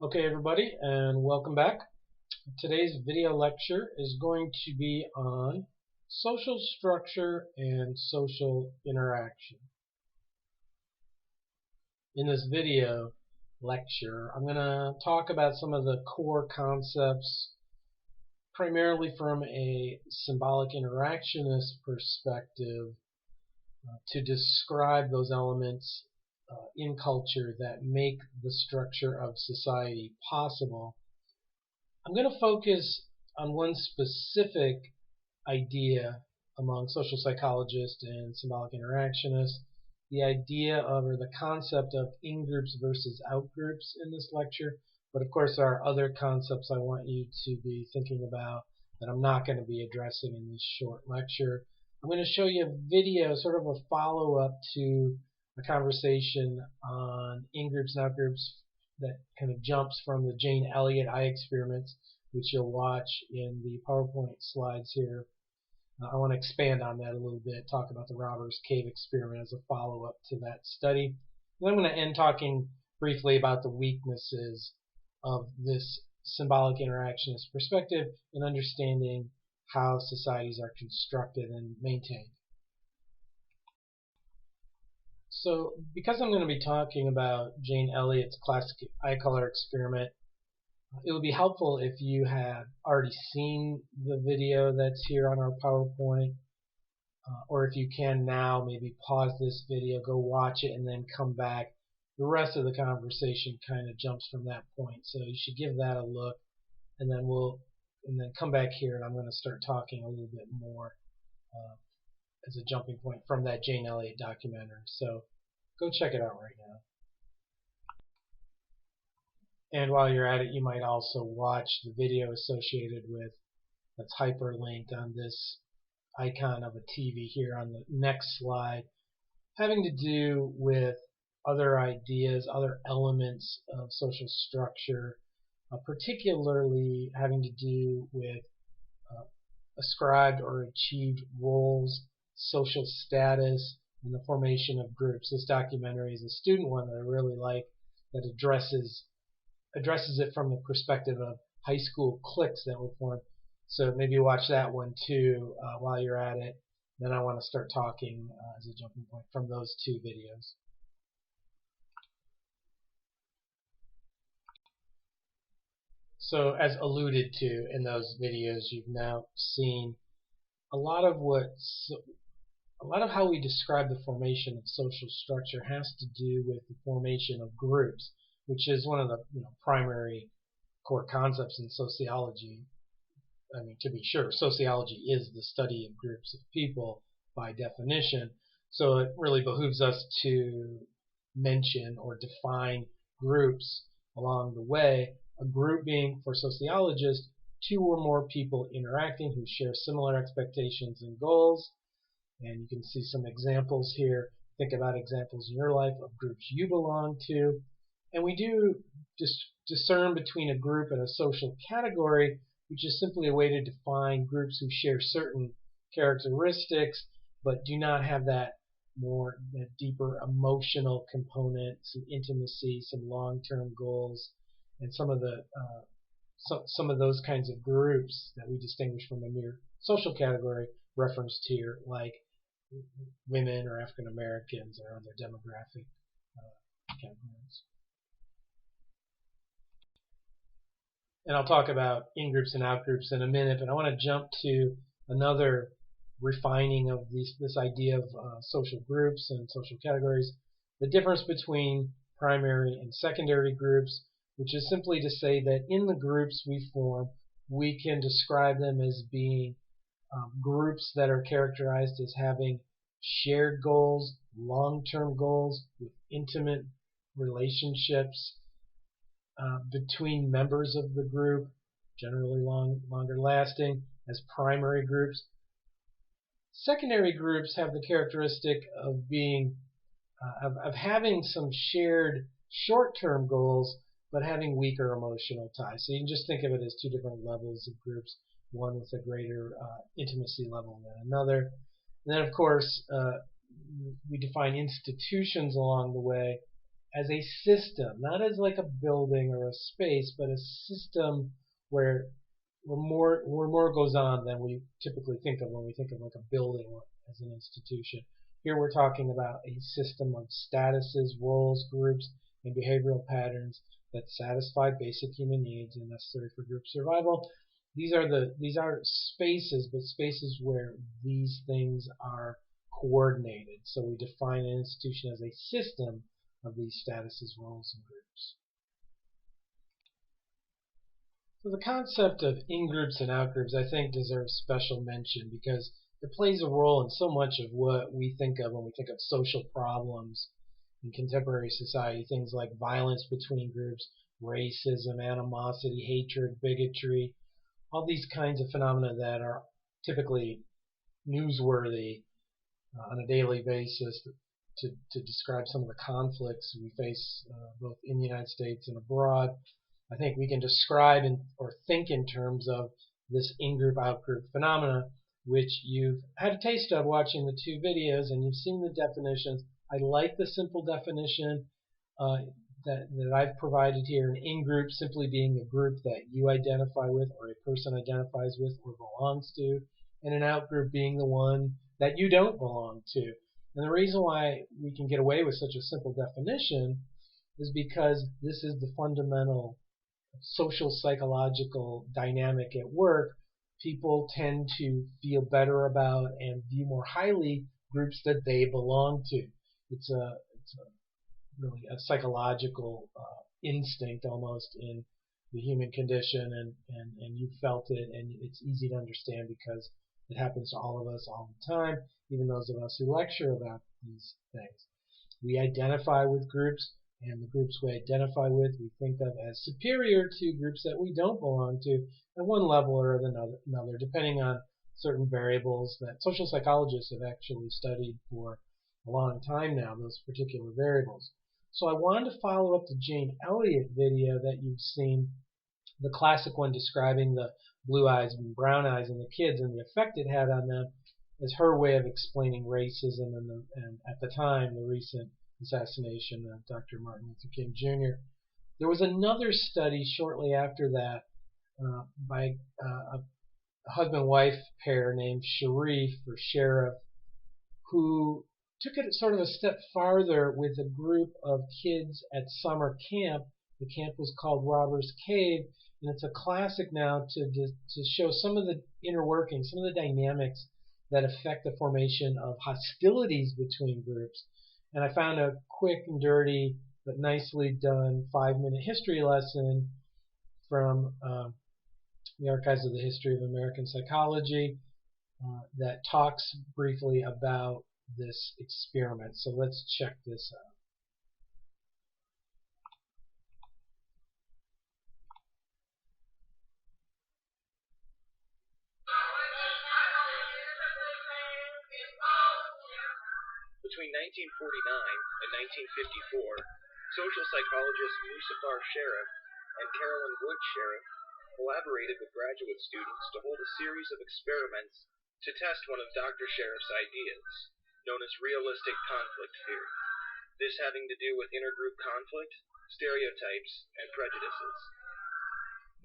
Okay, everybody, and welcome back. Today's video lecture is going to be on social structure and social interaction. In this video lecture, I'm going to talk about some of the core concepts, primarily from a symbolic interactionist perspective, to describe those elements in culture that make the structure of society possible. I'm going to focus on one specific idea among social psychologists and symbolic interactionists, the idea of or the concept of in-groups versus out-groups in this lecture. But of course, there are other concepts I want you to be thinking about that I'm not going to be addressing in this short lecture. I'm going to show you a video, sort of a follow-up to a conversation on in-groups and out-groups that kind of jumps from the Jane Elliott eye experiments, which you'll watch in the PowerPoint slides here. I want to expand on that a little bit, talk about the Robbers Cave experiment as a follow-up to that study. And I'm going to end talking briefly about the weaknesses of this symbolic interactionist perspective in understanding how societies are constructed and maintained. So because I'm going to be talking about Jane Elliott's classic eye color experiment, it would be helpful if you had already seen the video that's here on our PowerPoint, or if you can now, maybe pause this video, go watch it, and then come back. The rest of the conversation kind of jumps from that point, so you should give that a look, and then come back here, and I'm going to start talking a little bit more as a jumping point from that Jane Elliott documentary. So go check it out right now. And while you're at it, you might also watch the video associated with, that's hyperlinked on this icon of a TV here on the next slide, having to do with other ideas, other elements of social structure, particularly having to do with ascribed or achieved roles, social status, and the formation of groups. This documentary is a student one that I really like, that addresses it from the perspective of high school cliques that were formed. So maybe watch that one too while you're at it. Then I want to start talking as a jumping point from those two videos. So as alluded to in those videos, you've now seen a lot of how we describe the formation of social structure has to do with the formation of groups, which is one of the primary core concepts in sociology. I mean, to be sure, sociology is the study of groups of people by definition, so it really behooves us to mention or define groups along the way. A group being, for sociologists, two or more people interacting who share similar expectations and goals. And you can see some examples here. Think about examples in your life of groups you belong to. And we do discern between a group and a social category, which is simply a way to define groups who share certain characteristics but do not have that deeper emotional component, some intimacy, some long-term goals, and some of those kinds of groups that we distinguish from a mere social category referenced here, like women or African Americans or other demographic categories. And I'll talk about in-groups and out-groups in a minute, but I want to jump to another refining of this idea of social groups and social categories. The difference between primary and secondary groups, which is simply to say that in the groups we form, we can describe them as being groups that are characterized as having shared goals, long-term goals, with intimate relationships between members of the group, generally longer lasting, as primary groups. Secondary groups have the characteristic of being of having some shared short-term goals, but having weaker emotional ties. So you can just think of it as two different levels of groups, one with a greater intimacy level than another. And then, of course, we define institutions along the way. as a system, not as like a building or a space, but a system where more goes on than we typically think of when we think of like a building as an institution. Here we're talking about a system of statuses, roles, groups, and behavioral patterns that satisfy basic human needs and necessary for group survival. These are spaces, but spaces where these things are coordinated. So we define an institution as a system of these statuses, roles, and groups. So the concept of in-groups and out-groups, I think, deserves special mention because it plays a role in so much of what we think of when we think of social problems in contemporary society. Things like violence between groups, racism, animosity, hatred, bigotry, all these kinds of phenomena that are typically newsworthy on a daily basis to describe some of the conflicts we face both in the United States and abroad. I think we can describe or think in terms of this in-group, out-group phenomena, which you've had a taste of watching the two videos, and you've seen the definitions. I like the simple definition that I've provided here. An in-group simply being a group that you identify with or a person identifies with or belongs to, and an out-group being the one that you don't belong to. And the reason why we can get away with such a simple definition is because this is the fundamental social psychological dynamic at work. People tend to feel better about and view more highly groups that they belong to. It's really a psychological instinct almost in the human condition, and you felt it, and it's easy to understand because it happens to all of us all the time, even those of us who lecture about these things. We identify with groups, and the groups we identify with we think of as superior to groups that we don't belong to at one level or another, depending on certain variables that social psychologists have actually studied for a long time now, those particular variables. So I wanted to follow up the Jane Elliott video that you've seen, the classic one describing the blue eyes and brown eyes in the kids and the effect it had on them, as her way of explaining racism and at the time the recent assassination of Dr. Martin Luther King Jr. There was another study shortly after that by a husband-wife pair named Sharif or Sheriff, who took it sort of a step farther with a group of kids at summer camp. The camp was called Robbers Cave, and it's a classic now to show some of the inner workings, some of the dynamics that affect the formation of hostilities between groups. And I found a quick and dirty but nicely done 5-minute history lesson from the Archives of the History of American Psychology that talks briefly about this experiment. So let's check this out. Between 1949 and 1954, social psychologist Muzaffar Sherif and Carolyn Wood Sherif collaborated with graduate students to hold a series of experiments to test one of Dr. Sherif's ideas, known as realistic conflict theory, this having to do with intergroup conflict, stereotypes, and prejudices.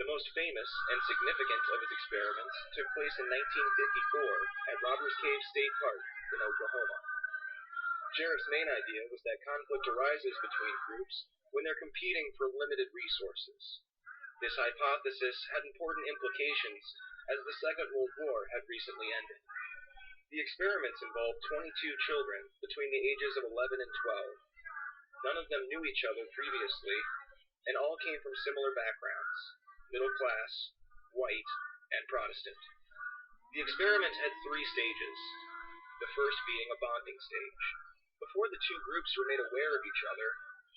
The most famous and significant of his experiments took place in 1954 at Robbers Cave State Park in Oklahoma. Sherif's main idea was that conflict arises between groups when they're competing for limited resources. This hypothesis had important implications as the Second World War had recently ended. The experiments involved 22 children between the ages of 11 and 12. None of them knew each other previously, and all came from similar backgrounds: middle class, white, and Protestant. The experiment had 3 stages, the first being a bonding stage. Before the two groups were made aware of each other,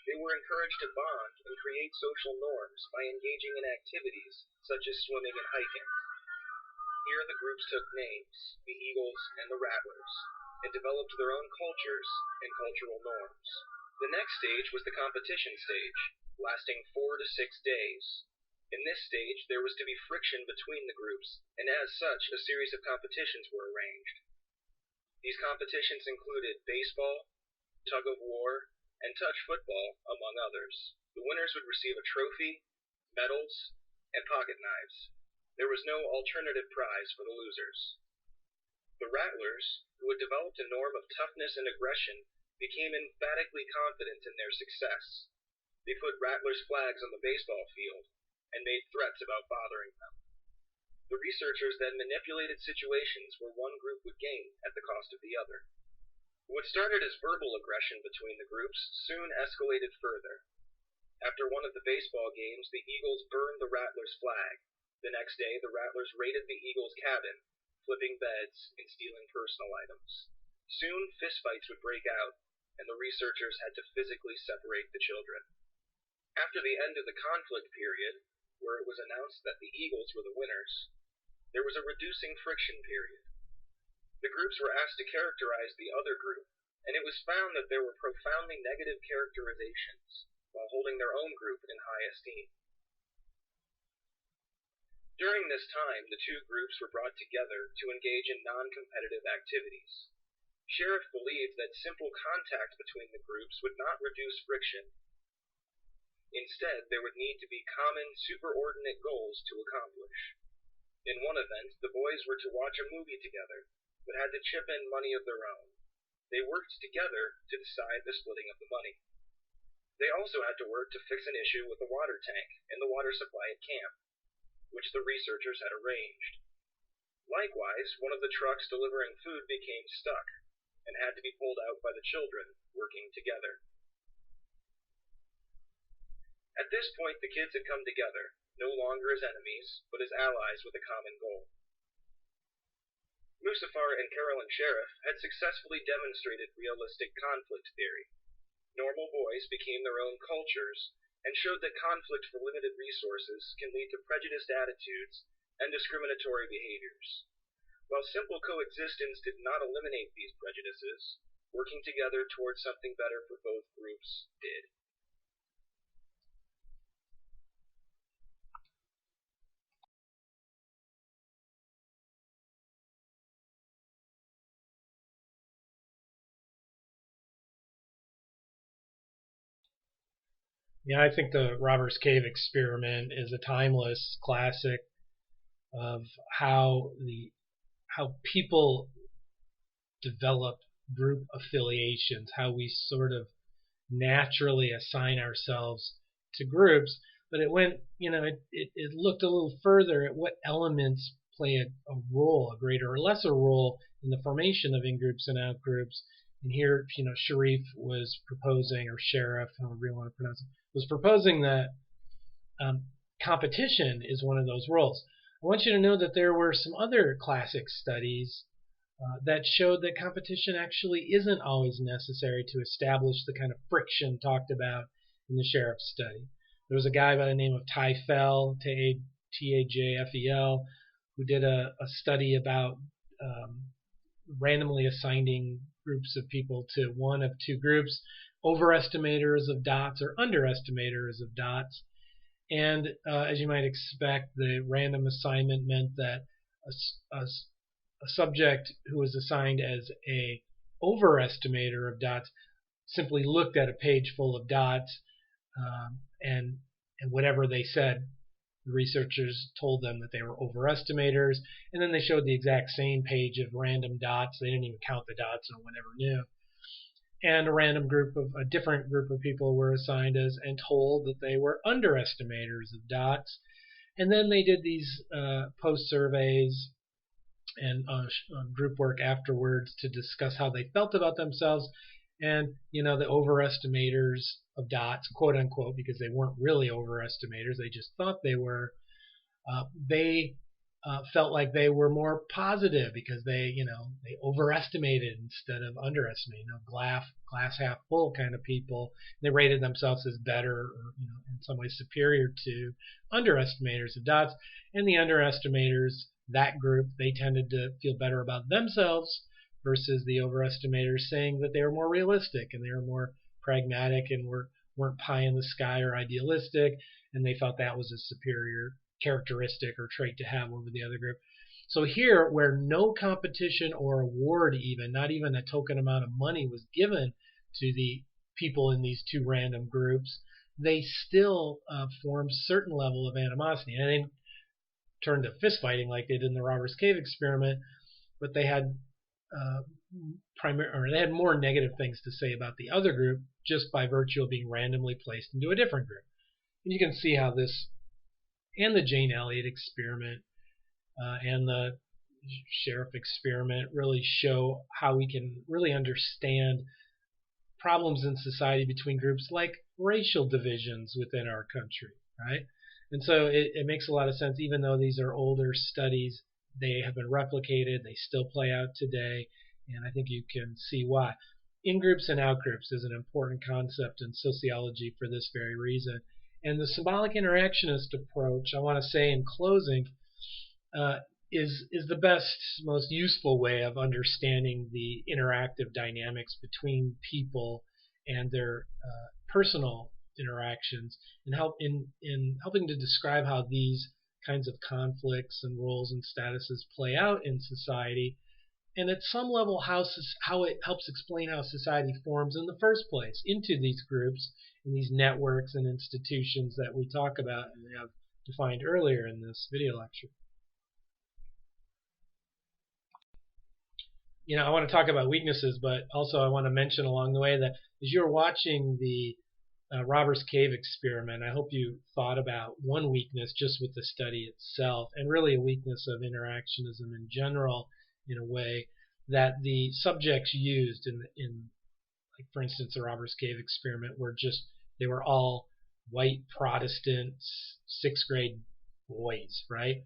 they were encouraged to bond and create social norms by engaging in activities such as swimming and hiking. Here the groups took names, the Eagles and the Rattlers, and developed their own cultures and cultural norms. The next stage was the competition stage, lasting 4 to 6 days. In this stage, there was to be friction between the groups, and as such, a series of competitions were arranged. These competitions included baseball, tug of war, and touch football, among others. The winners would receive a trophy, medals, and pocket knives. There was no alternative prize for the losers. The Rattlers, who had developed a norm of toughness and aggression, became emphatically confident in their success. They put Rattlers' flags on the baseball field and made threats about bothering them. The researchers then manipulated situations where one group would gain at the cost of the other. What started as verbal aggression between the groups soon escalated further. After one of the baseball games, the Eagles burned the Rattlers' flag. The next day, the Rattlers raided the Eagles' cabin, flipping beds and stealing personal items. Soon, fistfights would break out, and the researchers had to physically separate the children. After the end of the conflict period, where it was announced that the Eagles were the winners, there was a reducing friction period. The groups were asked to characterize the other group, and it was found that there were profoundly negative characterizations, while holding their own group in high esteem. During this time, the two groups were brought together to engage in non-competitive activities. Sheriff believed that simple contact between the groups would not reduce friction. Instead, there would need to be common, superordinate goals to accomplish. In one event, the boys were to watch a movie together, but had to chip in money of their own. They worked together to decide the splitting of the money. They also had to work to fix an issue with the water tank and the water supply at camp, which the researchers had arranged. Likewise, one of the trucks delivering food became stuck and had to be pulled out by the children working together. At this point, the kids had come together, no longer as enemies, but as allies with a common goal. Musafar and Carolyn Sheriff had successfully demonstrated realistic conflict theory. Normal boys became their own cultures and showed that conflict for limited resources can lead to prejudiced attitudes and discriminatory behaviors. While simple coexistence did not eliminate these prejudices, working together towards something better for both groups did. Yeah, I think the Robbers Cave experiment is a timeless classic of how people develop group affiliations, how we sort of naturally assign ourselves to groups. But it went, it looked a little further at what elements play a role, a greater or lesser role in the formation of in-groups and out-groups. And here, Sharif was proposing, or Sheriff, however you want to pronounce it, was proposing that competition is one of those roles. I want you to know that there were some other classic studies that showed that competition actually isn't always necessary to establish the kind of friction talked about in the Sheriff's study. There was a guy by the name of Tajfel, Tajfel, who did a study about randomly assigning groups of people to one of two groups, overestimators of dots or underestimators of dots. And as you might expect, the random assignment meant that a subject who was assigned as a overestimator of dots simply looked at a page full of dots, and whatever they said, the researchers told them that they were overestimators, and then they showed the exact same page of random dots. They didn't even count the dots, no one ever knew. And a different group of people were assigned as and told that they were underestimators of dots. And then they did these post surveys and group work afterwards to discuss how they felt about themselves. And the overestimators of dots, quote unquote, because they weren't really overestimators, they just thought they were. They felt like they were more positive because they overestimated instead of underestimated. Glass half full kind of people. They rated themselves as better, or in some ways superior to underestimators of dots. And the underestimators, that group, they tended to feel better about themselves versus the overestimators, saying that they were more realistic and they were more pragmatic and weren't pie in the sky or idealistic, and they felt that was a superior characteristic or trait to have over the other group. So here, where no competition or award, not even a token amount of money was given to the people in these two random groups, they still formed certain level of animosity. And they turned to fist fighting like they did in the Robbers Cave experiment, but they had they had more negative things to say about the other group just by virtue of being randomly placed into a different group. And you can see how this and the Jane Elliott experiment and the Sheriff experiment really show how we can really understand problems in society between groups like racial divisions within our country, right? And so it makes a lot of sense, even though these are older studies, they have been replicated, they still play out today, and I think you can see why. In-groups and out-groups is an important concept in sociology for this very reason. And the symbolic interactionist approach, I want to say in closing, is the best, most useful way of understanding the interactive dynamics between people and their personal interactions, and in helping to describe how these kinds of conflicts and roles and statuses play out in society, and at some level how it helps explain how society forms in the first place into these groups and these networks and institutions that we talk about and have defined earlier in this video lecture. I want to talk about weaknesses, but also I want to mention along the way that as you're watching the Robbers Cave experiment, I hope you thought about one weakness just with the study itself, and really a weakness of interactionism in general, in a way that the subjects used in like for instance the Robbers Cave experiment they were all white Protestant 6th grade boys, right?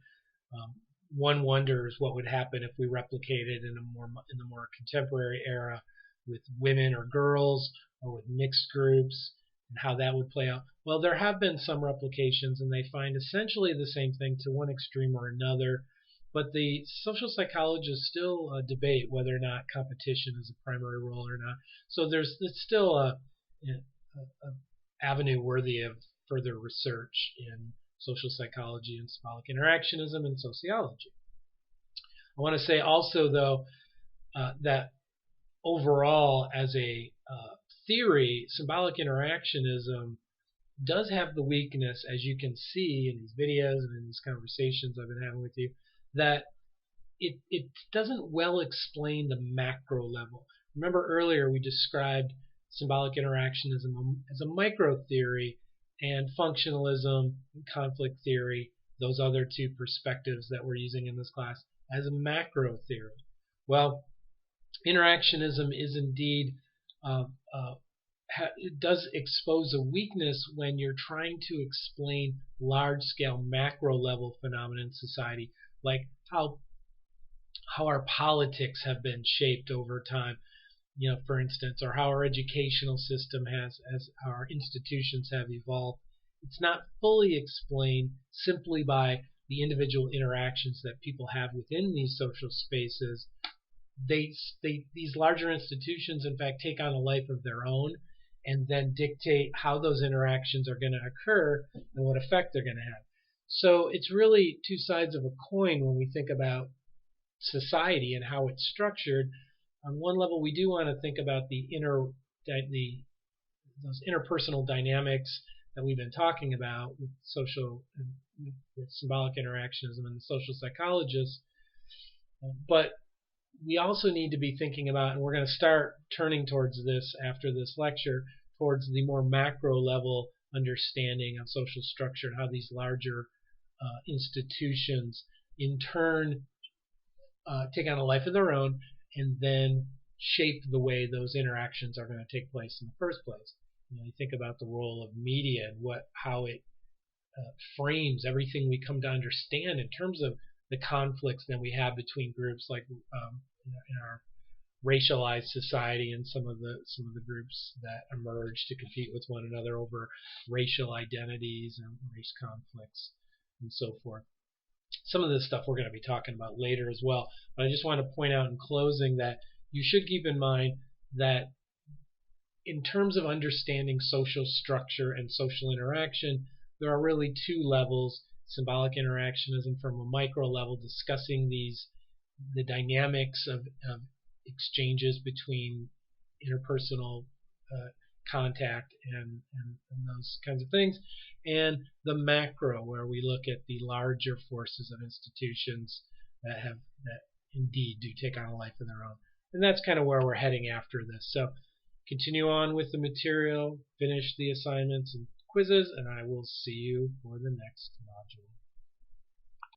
One wonders what would happen if we replicated in the more contemporary era with women or girls or with mixed groups, and how that would play out. Well, there have been some replications, and they find essentially the same thing to one extreme or another, but the social psychologists still debate whether or not competition is a primary role or not. So it's still a avenue worthy of further research in social psychology and symbolic interactionism and sociology. I want to say also, though, that overall, as a theory, symbolic interactionism does have the weakness, as you can see in these videos and in these conversations I've been having with you, that it doesn't well explain the macro level. Remember earlier we described symbolic interactionism as a micro theory, and functionalism and conflict theory, those other two perspectives that we're using in this class, as a macro theory. Well, interactionism is indeed it does expose a weakness when you're trying to explain large-scale macro-level phenomena in society, like how our politics have been shaped over time, for instance, or how our educational system how our institutions have evolved. It's not fully explained simply by the individual interactions that people have within these social spaces. These larger institutions, in fact, take on a life of their own and then dictate how those interactions are going to occur and what effect they're going to have. So it's really two sides of a coin when we think about society and how it's structured. On one level, we do want to think about those interpersonal dynamics that we've been talking about with with symbolic interactionism and the social psychologists, but we also need to be thinking about, and we're going to start turning towards this after this lecture, towards the more macro level understanding of social structure and how these larger institutions in turn take on a life of their own and then shape the way those interactions are going to take place in the first place. You think about the role of media and how it frames everything we come to understand in terms of the conflicts that we have between groups, like in our racialized society and some of the groups that emerge to compete with one another over racial identities and race conflicts and so forth. Some of this stuff we're going to be talking about later as well, but I just want to point out in closing that you should keep in mind that in terms of understanding social structure and social interaction, there are really two levels: symbolic interactionism from a micro level, discussing the dynamics of exchanges between interpersonal contact and those kinds of things, and the macro, where we look at the larger forces of institutions that indeed do take on a life of their own. And that's kind of where we're heading after this. So continue on with the material, finish the assignments and quizzes, and I will see you for the next module.